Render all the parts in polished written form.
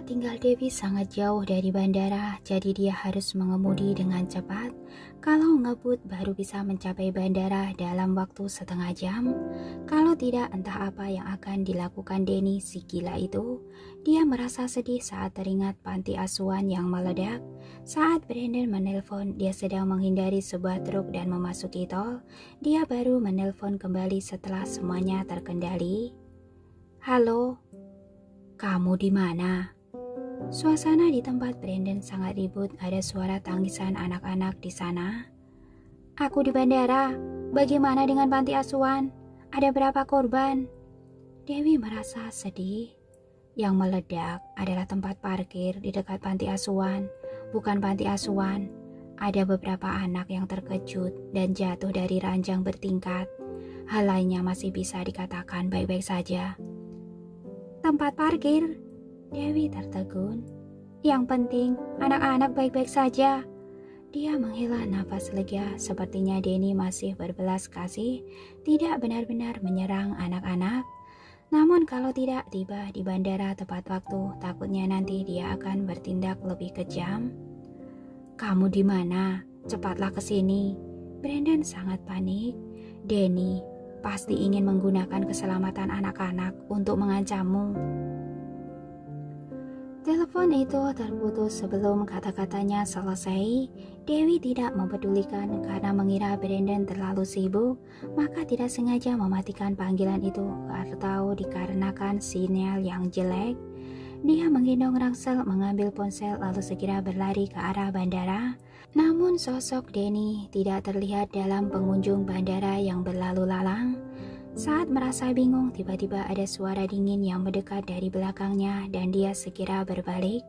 Tempat tinggal Dewi sangat jauh dari bandara, jadi dia harus mengemudi dengan cepat. Kalau ngebut baru bisa mencapai bandara dalam waktu setengah jam. Kalau tidak, entah apa yang akan dilakukan Denny si gila itu. Dia merasa sedih saat teringat panti asuhan yang meledak. Saat Brandon menelpon, dia sedang menghindari sebuah truk dan memasuki tol. Dia baru menelpon kembali setelah semuanya terkendali. Halo, kamu di mana? Suasana di tempat Brandon sangat ribut, ada suara tangisan anak-anak di sana. Aku di bandara, bagaimana dengan panti asuhan? Ada berapa korban? Dewi merasa sedih. Yang meledak adalah tempat parkir di dekat panti asuhan, bukan panti asuhan. Ada beberapa anak yang terkejut dan jatuh dari ranjang bertingkat. Hal lainnya masih bisa dikatakan baik-baik saja. Tempat parkir? Dewi tertegun. Yang penting, anak-anak baik-baik saja. Dia menghela nafas lega, sepertinya Denny masih berbelas kasih, tidak benar-benar menyerang anak-anak. Namun kalau tidak tiba di bandara tepat waktu, takutnya nanti dia akan bertindak lebih kejam. Kamu di mana? Cepatlah ke sini. Brandon sangat panik. Denny pasti ingin menggunakan keselamatan anak-anak untuk mengancammu. Telepon itu terputus sebelum kata-katanya selesai. Dewi tidak mempedulikan karena mengira Brandon terlalu sibuk, maka tidak sengaja mematikan panggilan itu atau dikarenakan sinyal yang jelek. Dia menggendong ransel, mengambil ponsel lalu segera berlari ke arah bandara. Namun sosok Denny tidak terlihat dalam pengunjung bandara yang berlalu lalang. Saat merasa bingung, tiba-tiba ada suara dingin yang mendekat dari belakangnya dan dia segera berbalik.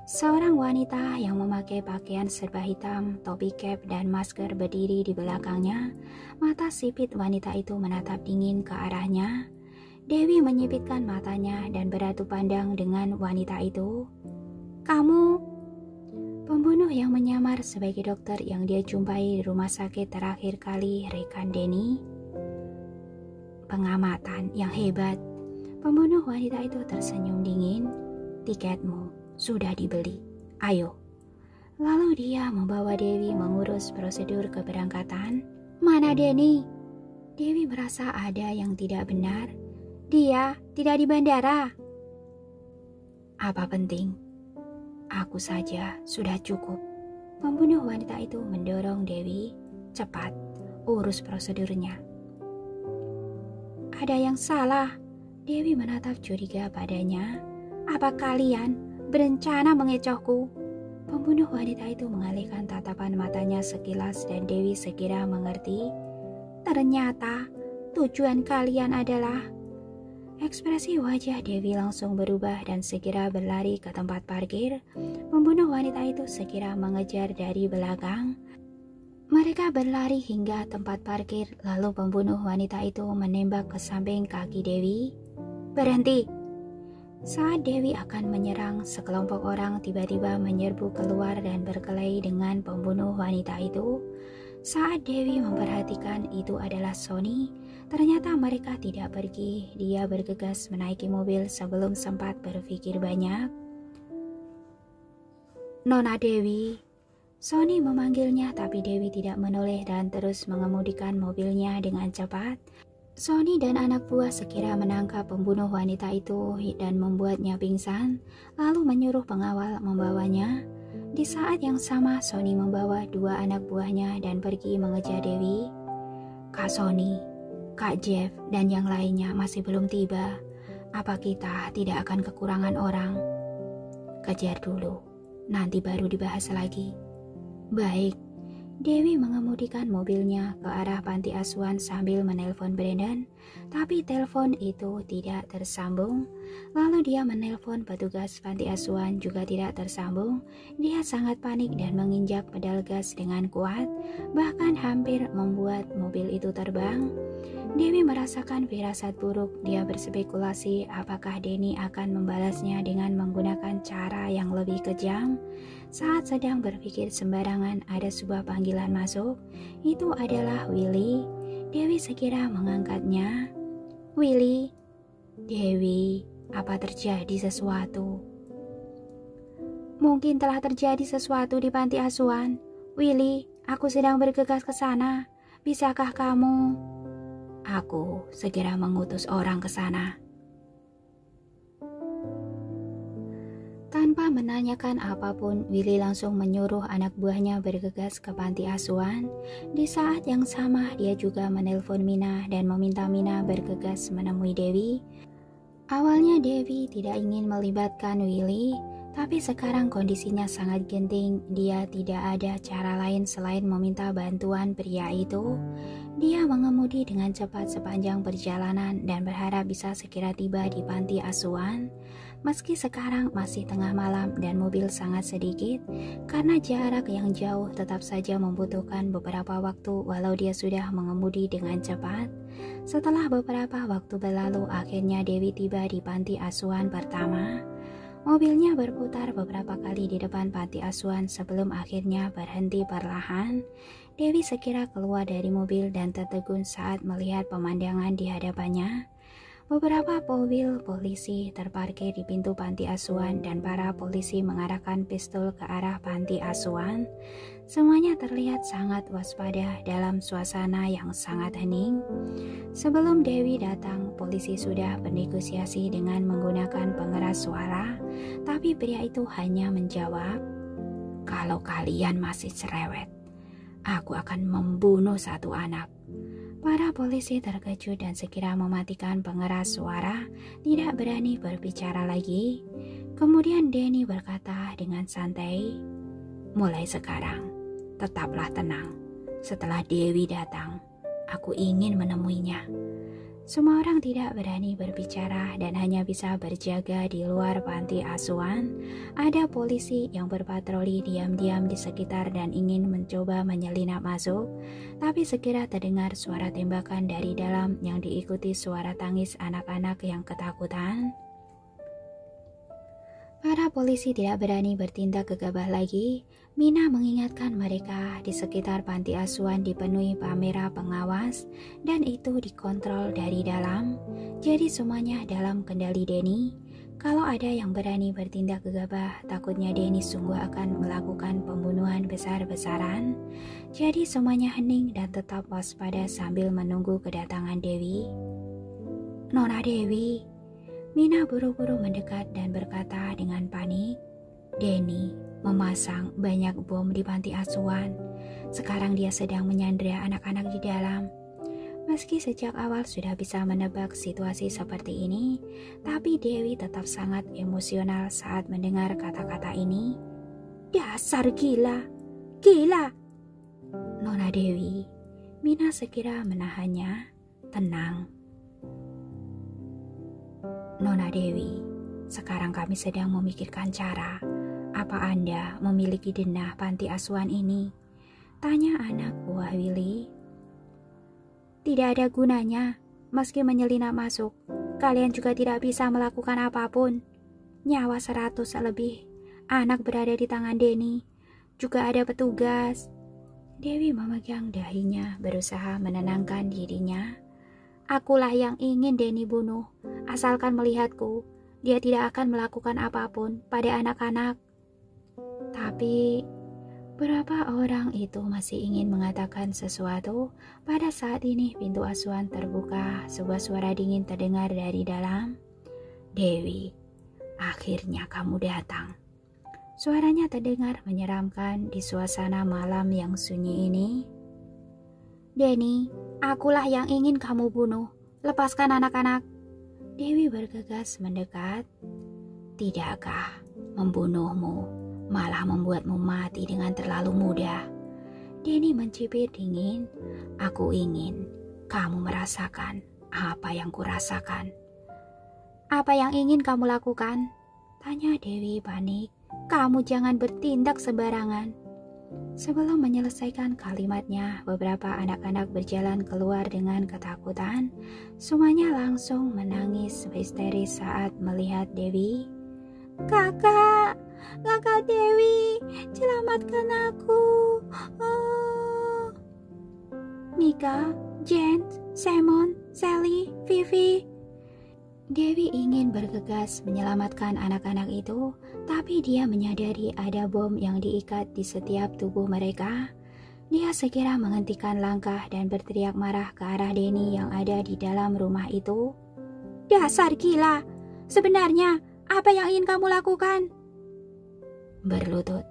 Seorang wanita yang memakai pakaian serba hitam, topi cap, dan masker berdiri di belakangnya. Mata sipit wanita itu menatap dingin ke arahnya. Dewi menyipitkan matanya dan beradu pandang dengan wanita itu. Kamu? Pembunuh yang menyamar sebagai dokter yang dia jumpai di rumah sakit terakhir kali rekan Denny. Pengamatan yang hebat. Pembunuh wanita itu tersenyum dingin. Tiketmu sudah dibeli. Ayo. Lalu dia membawa Dewi mengurus prosedur keberangkatan. Mana Denny? Dewi merasa ada yang tidak benar. Dia tidak di bandara. Apa penting? Aku saja sudah cukup. Pembunuh wanita itu mendorong Dewi. Cepat, urus prosedurnya. Ada yang salah. Dewi menatap curiga padanya. Apa kalian berencana mengecohku? Pembunuh wanita itu mengalihkan tatapan matanya sekilas dan Dewi segera mengerti. Ternyata tujuan kalian adalah... Ekspresi wajah Dewi langsung berubah dan segera berlari ke tempat parkir. Pembunuh wanita itu segera mengejar dari belakang. Mereka berlari hingga tempat parkir, lalu pembunuh wanita itu menembak ke samping kaki Dewi. Berhenti! Saat Dewi akan menyerang, sekelompok orang tiba-tiba menyerbu keluar dan berkelahi dengan pembunuh wanita itu. Saat Dewi memperhatikan itu adalah Sony, ternyata mereka tidak pergi. Dia bergegas menaiki mobil sebelum sempat berpikir banyak. Nona Dewi. Sony memanggilnya tapi Dewi tidak menoleh dan terus mengemudikan mobilnya dengan cepat. Sony dan anak buah segera menangkap pembunuh wanita itu dan membuatnya pingsan, lalu menyuruh pengawal membawanya. Di saat yang sama Sony membawa dua anak buahnya dan pergi mengejar Dewi. Kak Sony, Kak Jeff, dan yang lainnya masih belum tiba. Apa kita tidak akan kekurangan orang? Kejar dulu, nanti baru dibahas lagi. Baik, Dewi mengemudikan mobilnya ke arah panti asuhan sambil menelpon Brandon, tapi telepon itu tidak tersambung. Lalu dia menelpon petugas panti asuhan juga tidak tersambung. Dia sangat panik dan menginjak pedal gas dengan kuat, bahkan hampir membuat mobil itu terbang. Dewi merasakan firasat buruk. Dia berspekulasi apakah Denny akan membalasnya dengan menggunakan cara yang lebih kejam. Saat sedang berpikir sembarangan, ada sebuah panggilan masuk. Itu adalah Willy. Dewi segera mengangkatnya. Willy. Dewi, apa terjadi sesuatu? Mungkin telah terjadi sesuatu di panti asuhan. Willy, aku sedang bergegas ke sana. Bisakah kamu? Aku segera mengutus orang ke sana. Tanpa menanyakan apapun, Willy langsung menyuruh anak buahnya bergegas ke panti asuhan. Di saat yang sama, dia juga menelpon Mina dan meminta Mina bergegas menemui Dewi. Awalnya Dewi tidak ingin melibatkan Willy, tapi sekarang kondisinya sangat genting. Dia tidak ada cara lain selain meminta bantuan pria itu. Dia mengemudi dengan cepat sepanjang perjalanan dan berharap bisa segera tiba di panti asuhan. Meski sekarang masih tengah malam dan mobil sangat sedikit, karena jarak yang jauh tetap saja membutuhkan beberapa waktu walau dia sudah mengemudi dengan cepat. Setelah beberapa waktu berlalu, akhirnya Dewi tiba di panti asuhan pertama. Mobilnya berputar beberapa kali di depan panti asuhan sebelum akhirnya berhenti perlahan. Dewi segera keluar dari mobil dan tertegun saat melihat pemandangan di hadapannya. Beberapa mobil polisi terparkir di pintu panti asuhan dan para polisi mengarahkan pistol ke arah panti asuhan. Semuanya terlihat sangat waspada dalam suasana yang sangat hening. Sebelum Dewi datang, polisi sudah bernegosiasi dengan menggunakan pengeras suara, tapi pria itu hanya menjawab, "Kalau kalian masih cerewet, aku akan membunuh satu anak." Para polisi terkejut dan segera mematikan pengeras suara, tidak berani berbicara lagi. Kemudian Denny berkata dengan santai, "Mulai sekarang, tetaplah tenang. Setelah Dewi datang, aku ingin menemuinya." Semua orang tidak berani berbicara dan hanya bisa berjaga di luar panti asuhan. Ada polisi yang berpatroli diam-diam di sekitar dan ingin mencoba menyelinap masuk, tapi segera terdengar suara tembakan dari dalam yang diikuti suara tangis anak-anak yang ketakutan. Para polisi tidak berani bertindak gegabah lagi. Mina mengingatkan mereka di sekitar panti asuhan dipenuhi kamera pengawas dan itu dikontrol dari dalam. Jadi semuanya dalam kendali Denny. Kalau ada yang berani bertindak gegabah, takutnya Denny sungguh akan melakukan pembunuhan besar-besaran. Jadi semuanya hening dan tetap waspada sambil menunggu kedatangan Dewi. "Nona Dewi." Mina buru-buru mendekat dan berkata dengan panik, "Denny memasang banyak bom di panti asuhan. Sekarang dia sedang menyandera anak-anak di dalam." Meski sejak awal sudah bisa menebak situasi seperti ini, tapi Dewi tetap sangat emosional saat mendengar kata-kata ini. "Dasar gila, gila." "Nona Dewi." Mina segera menahannya. "Tenang. Nona Dewi, sekarang kami sedang memikirkan cara. Apa Anda memiliki denah panti asuhan ini?" tanya anak buah Willy. "Tidak ada gunanya, meski menyelinap masuk. Kalian juga tidak bisa melakukan apapun. Nyawa 100 lebih anak berada di tangan Denny. Juga ada petugas." Dewi memegang dahinya, berusaha menenangkan dirinya. "Akulah yang ingin Denny bunuh. Asalkan melihatku, dia tidak akan melakukan apapun pada anak-anak." Tapi berapa orang itu masih ingin mengatakan sesuatu. Pada saat ini pintu asuhan terbuka. Sebuah suara dingin terdengar dari dalam. "Dewi, akhirnya kamu datang." Suaranya terdengar menyeramkan di suasana malam yang sunyi ini. "Denny, akulah yang ingin kamu bunuh. Lepaskan anak-anak." Dewi bergegas mendekat. "Tidakkah membunuhmu malah membuatmu mati dengan terlalu mudah?" Denny mencibir dingin. "Aku ingin kamu merasakan apa yang kurasakan." "Apa yang ingin kamu lakukan?" tanya Dewi panik. "Kamu jangan bertindak sembarangan." Sebelum menyelesaikan kalimatnya, beberapa anak-anak berjalan keluar dengan ketakutan. Semuanya langsung menangis histeris saat melihat Dewi. Kakak Dewi, selamatkan aku." "Mika, Jen, Simon, Sally, Vivi." Dewi ingin bergegas menyelamatkan anak-anak itu, tapi dia menyadari ada bom yang diikat di setiap tubuh mereka. Dia segera menghentikan langkah dan berteriak marah ke arah Denny yang ada di dalam rumah itu. "Dasar gila! Sebenarnya apa yang ingin kamu lakukan?" Berlutut,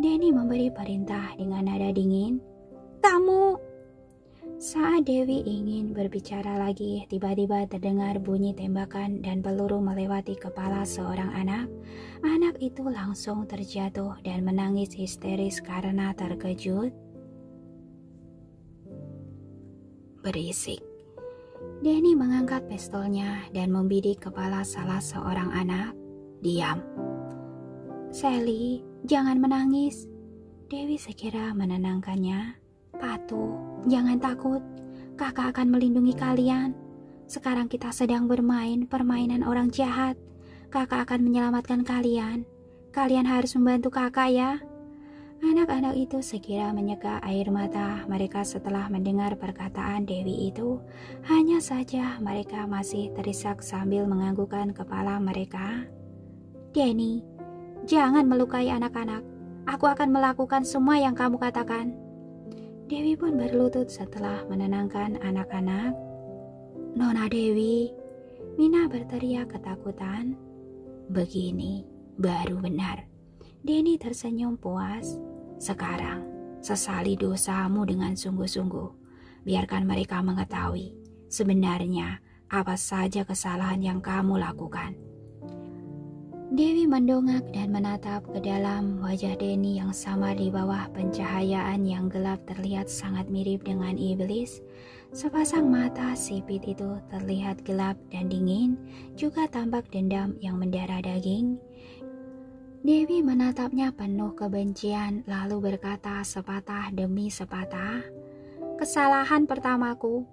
Denny memberi perintah dengan nada dingin. "Kamu..." Saat Dewi ingin berbicara lagi, tiba-tiba terdengar bunyi tembakan dan peluru melewati kepala seorang anak. Anak itu langsung terjatuh dan menangis histeris karena terkejut. Berisik. Denny mengangkat pistolnya dan membidik kepala salah seorang anak. "Diam." "Sally, jangan menangis." Dewi segera menenangkannya. "Patuh, jangan takut. Kakak akan melindungi kalian. Sekarang kita sedang bermain permainan orang jahat. Kakak akan menyelamatkan kalian. Kalian harus membantu kakak ya." Anak-anak itu segera menyeka air mata mereka setelah mendengar perkataan Dewi itu. Hanya saja mereka masih terisak sambil menganggukkan kepala mereka. "Denny, jangan melukai anak-anak. Aku akan melakukan semua yang kamu katakan." Dewi pun berlutut setelah menenangkan anak-anak. "Nona Dewi," Mina berteriak ketakutan. "Begini baru benar." Denny tersenyum puas. "Sekarang sesali dosamu dengan sungguh-sungguh. Biarkan mereka mengetahui sebenarnya apa saja kesalahan yang kamu lakukan." Dewi mendongak dan menatap ke dalam wajah Denny yang samar di bawah pencahayaan yang gelap terlihat sangat mirip dengan iblis. Sepasang mata sipit itu terlihat gelap dan dingin, juga tampak dendam yang mendarah daging. Dewi menatapnya penuh kebencian lalu berkata sepatah demi sepatah, "Kesalahan pertamaku.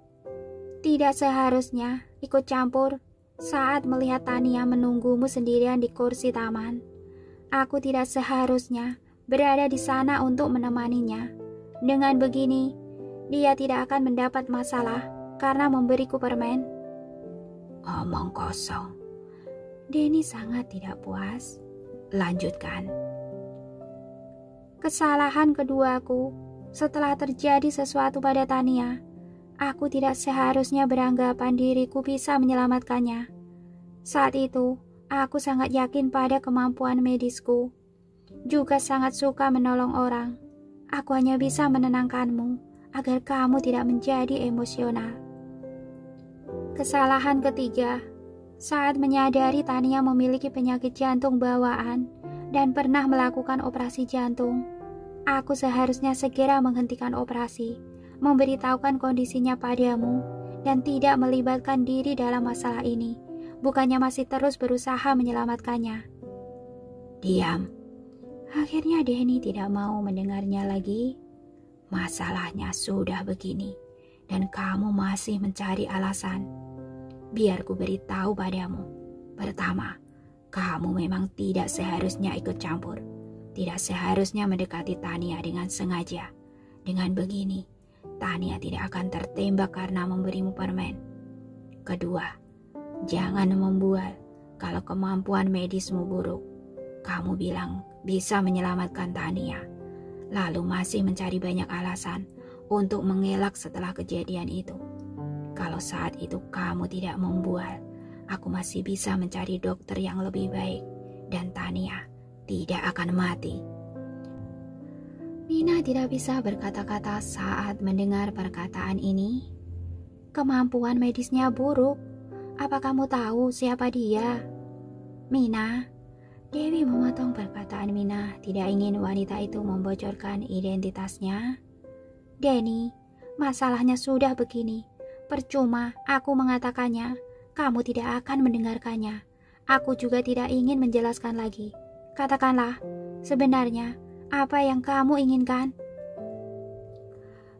Tidak seharusnya ikut campur saat melihat Tania menunggumu sendirian di kursi taman. Aku tidak seharusnya berada di sana untuk menemaninya. Dengan begini, dia tidak akan mendapat masalah karena memberiku permen." "Omong kosong." Denny sangat tidak puas. "Lanjutkan." "Kesalahan keduaku, setelah terjadi sesuatu pada Tania, aku tidak seharusnya beranggapan diriku bisa menyelamatkannya. Saat itu, aku sangat yakin pada kemampuan medisku. Juga sangat suka menolong orang. Aku hanya bisa menenangkanmu agar kamu tidak menjadi emosional. Kesalahan ketiga, saat menyadari Tania memiliki penyakit jantung bawaan dan pernah melakukan operasi jantung, aku seharusnya segera menghentikan operasi, memberitahukan kondisinya padamu, dan tidak melibatkan diri dalam masalah ini, bukannya masih terus berusaha menyelamatkannya." "Diam." Akhirnya Denny tidak mau mendengarnya lagi. "Masalahnya sudah begini, dan kamu masih mencari alasan. Biar ku beritahu padamu. Pertama, kamu memang tidak seharusnya ikut campur. Tidak seharusnya mendekati Tania dengan sengaja. Dengan begini, Tania tidak akan tertembak karena memberimu permen. Kedua, jangan membual kalau kemampuan medismu buruk. Kamu bilang bisa menyelamatkan Tania, lalu masih mencari banyak alasan untuk mengelak setelah kejadian itu. Kalau saat itu kamu tidak membual, aku masih bisa mencari dokter yang lebih baik, dan Tania tidak akan mati." Mina tidak bisa berkata-kata saat mendengar perkataan ini. "Kemampuan medisnya buruk. Apa kamu tahu siapa dia?" "Mina." Dewi memotong perkataan Mina, tidak ingin wanita itu membocorkan identitasnya. "Denny, masalahnya sudah begini. Percuma aku mengatakannya, kamu tidak akan mendengarkannya. Aku juga tidak ingin menjelaskan lagi. Katakanlah, sebenarnya apa yang kamu inginkan?"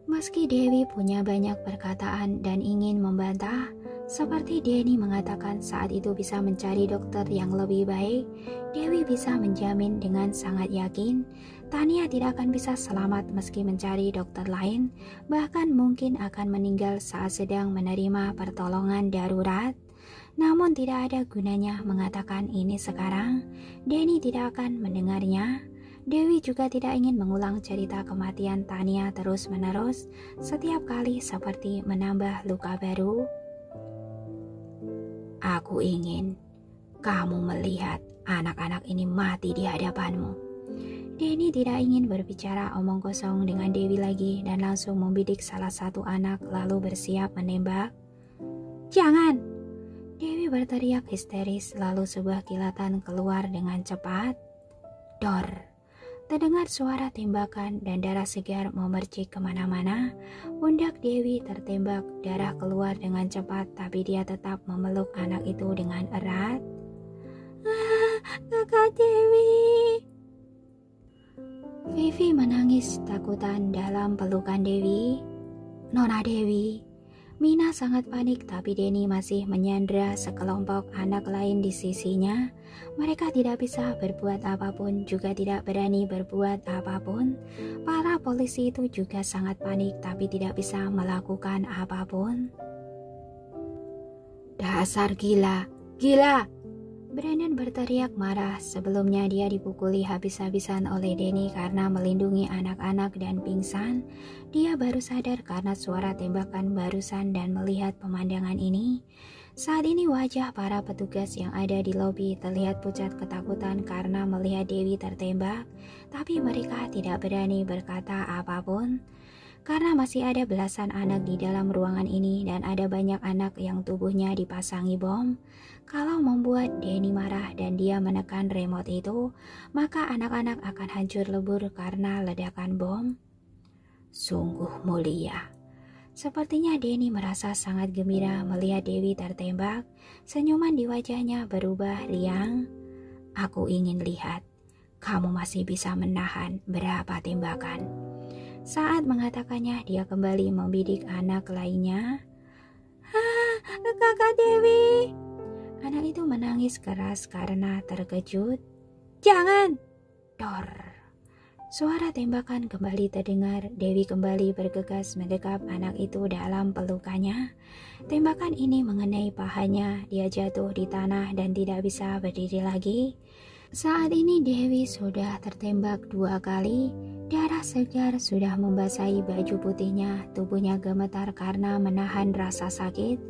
Meski Dewi punya banyak perkataan dan ingin membantah, seperti Denny mengatakan saat itu bisa mencari dokter yang lebih baik, Dewi bisa menjamin dengan sangat yakin Tania tidak akan bisa selamat meski mencari dokter lain, bahkan mungkin akan meninggal saat sedang menerima pertolongan darurat. Namun tidak ada gunanya mengatakan ini sekarang. Denny tidak akan mendengarnya. Dewi juga tidak ingin mengulang cerita kematian Tania terus-menerus, setiap kali seperti menambah luka baru. Aku ingin kamu melihat anak-anak ini mati di hadapanmu. Denny tidak ingin berbicara omong kosong dengan Dewi lagi dan langsung membidik salah satu anak lalu bersiap menembak. Jangan! Dewi berteriak histeris lalu sebuah kilatan keluar dengan cepat. Dor! Terdengar suara tembakan dan darah segar memercik kemana-mana. Pundak Dewi tertembak, darah keluar dengan cepat tapi dia tetap memeluk anak itu dengan erat. Kakak Dewi! Vivi menangis takutan dalam pelukan Dewi. Nona Dewi. Mina sangat panik tapi Denny masih menyandra sekelompok anak lain di sisinya. Mereka tidak bisa berbuat apapun, juga tidak berani berbuat apapun. Para polisi itu juga sangat panik tapi tidak bisa melakukan apapun. Dasar gila, gila! Brandon berteriak marah. Sebelumnya dia dipukuli habis-habisan oleh Denny karena melindungi anak-anak dan pingsan. Dia baru sadar karena suara tembakan barusan dan melihat pemandangan ini. Saat ini wajah para petugas yang ada di lobi terlihat pucat ketakutan karena melihat Dewi tertembak. Tapi mereka tidak berani berkata apapun. Karena masih ada belasan anak di dalam ruangan ini dan ada banyak anak yang tubuhnya dipasangi bom. Kalau membuat Denny marah dan dia menekan remote itu, maka anak-anak akan hancur lebur karena ledakan bom. Sungguh mulia. Sepertinya Denny merasa sangat gembira melihat Dewi tertembak. Senyuman di wajahnya berubah riang. Aku ingin lihat, kamu masih bisa menahan berapa tembakan. Saat mengatakannya, dia kembali membidik anak lainnya. Kakak Dewi! Anak itu menangis keras karena terkejut. Jangan! Dor! Suara tembakan kembali terdengar. Dewi kembali bergegas mendekap anak itu dalam pelukannya. Tembakan ini mengenai pahanya. Dia jatuh di tanah dan tidak bisa berdiri lagi. Saat ini Dewi sudah tertembak 2 kali. Darah segar sudah membasahi baju putihnya. Tubuhnya gemetar karena menahan rasa sakit.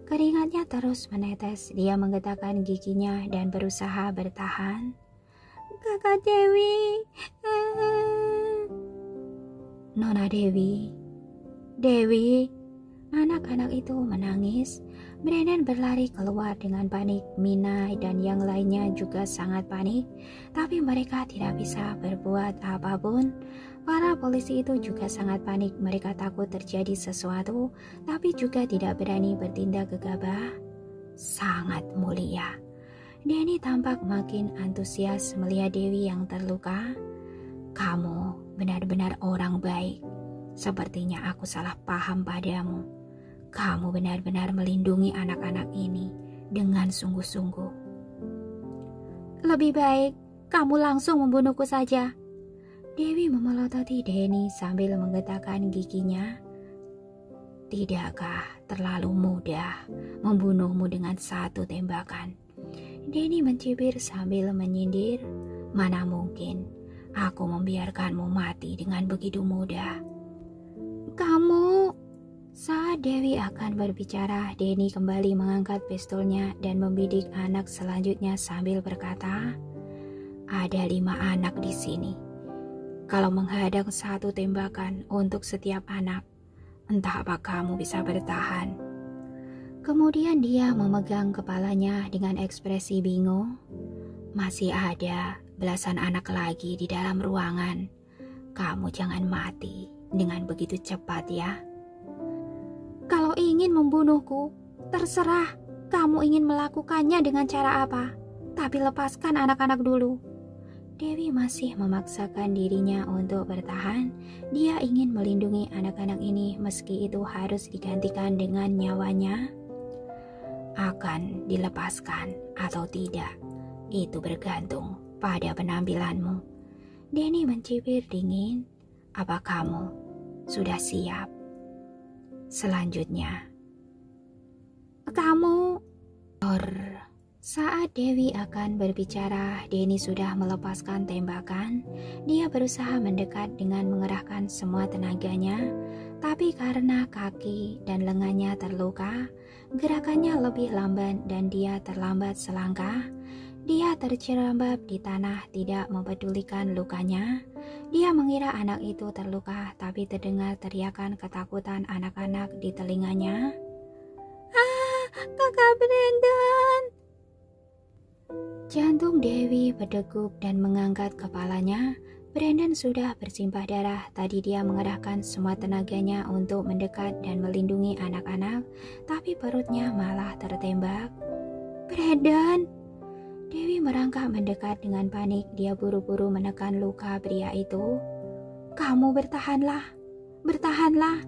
Keringatnya terus menetes. Dia menggetakkan giginya dan berusaha bertahan. Kakak Dewi. Nona Dewi. Dewi. Anak-anak itu menangis. Brandon berlari keluar dengan panik. Mina dan yang lainnya juga sangat panik. Tapi mereka tidak bisa berbuat apapun. Para polisi itu juga sangat panik. Mereka takut terjadi sesuatu, tapi juga tidak berani bertindak gegabah. Sangat mulia. Denny tampak makin antusias melihat Dewi yang terluka. Kamu benar-benar orang baik. Sepertinya aku salah paham padamu. Kamu benar-benar melindungi anak-anak ini dengan sungguh-sungguh. Lebih baik kamu langsung membunuhku saja. Dewi memelototi Denny sambil menggetakkan giginya. Tidakkah terlalu mudah membunuhmu dengan 1 tembakan? Denny mencibir sambil menyindir. Mana mungkin aku membiarkanmu mati dengan begitu mudah. Kamu... Saat Dewi akan berbicara, Denny kembali mengangkat pistolnya dan membidik anak selanjutnya sambil berkata, ada 5 anak di sini. Kalau menghadang 1 tembakan untuk setiap anak, entah apa kamu bisa bertahan. Kemudian dia memegang kepalanya dengan ekspresi bingung. Masih ada belasan anak lagi di dalam ruangan. Kamu jangan mati dengan begitu cepat ya. Kalau ingin membunuhku, terserah kamu ingin melakukannya dengan cara apa. Tapi lepaskan anak-anak dulu. Dewi masih memaksakan dirinya untuk bertahan. Dia ingin melindungi anak-anak ini meski itu harus digantikan dengan nyawanya. Akan dilepaskan atau tidak, itu bergantung pada penampilanmu. Denny mencibir dingin. Apa kamu sudah siap? Selanjutnya, kamu Saat Dewi akan berbicara, Denny sudah melepaskan tembakan. Dia berusaha mendekat dengan mengerahkan semua tenaganya, tapi karena kaki dan lengannya terluka, gerakannya lebih lamban dan dia terlambat selangkah. Dia terjerembab di tanah, tidak mempedulikan lukanya. Dia mengira anak itu terluka, tapi terdengar teriakan ketakutan anak-anak di telinganya. "Ah, Kakak Brandon!" Jantung Dewi berdegup dan mengangkat kepalanya. Brandon sudah bersimpah darah. Tadi dia mengerahkan semua tenaganya untuk mendekat dan melindungi anak-anak, tapi perutnya malah tertembak. "Brandon!" Dewi merangkak mendekat dengan panik. Dia buru-buru menekan luka pria itu. "Kamu bertahanlah, bertahanlah!"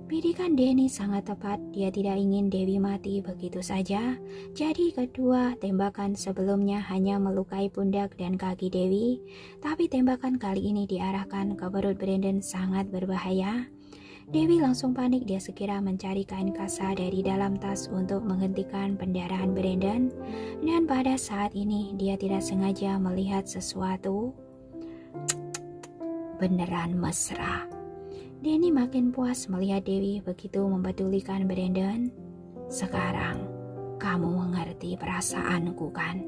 Bidikan Denny sangat tepat. Dia tidak ingin Dewi mati begitu saja. Jadi kedua tembakan sebelumnya hanya melukai pundak dan kaki Dewi, tapi tembakan kali ini diarahkan ke perut Brandon sangat berbahaya. Dewi langsung panik. Dia segera mencari kain kasa dari dalam tas untuk menghentikan pendarahan Brandon. Dan pada saat ini dia tidak sengaja melihat sesuatu. Beneran mesra. Denny makin puas melihat Dewi begitu mempedulikan Brandon. "Sekarang kamu mengerti perasaanku kan?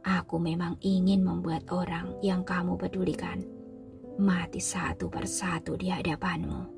Aku memang ingin membuat orang yang kamu pedulikan mati satu persatu di hadapanmu."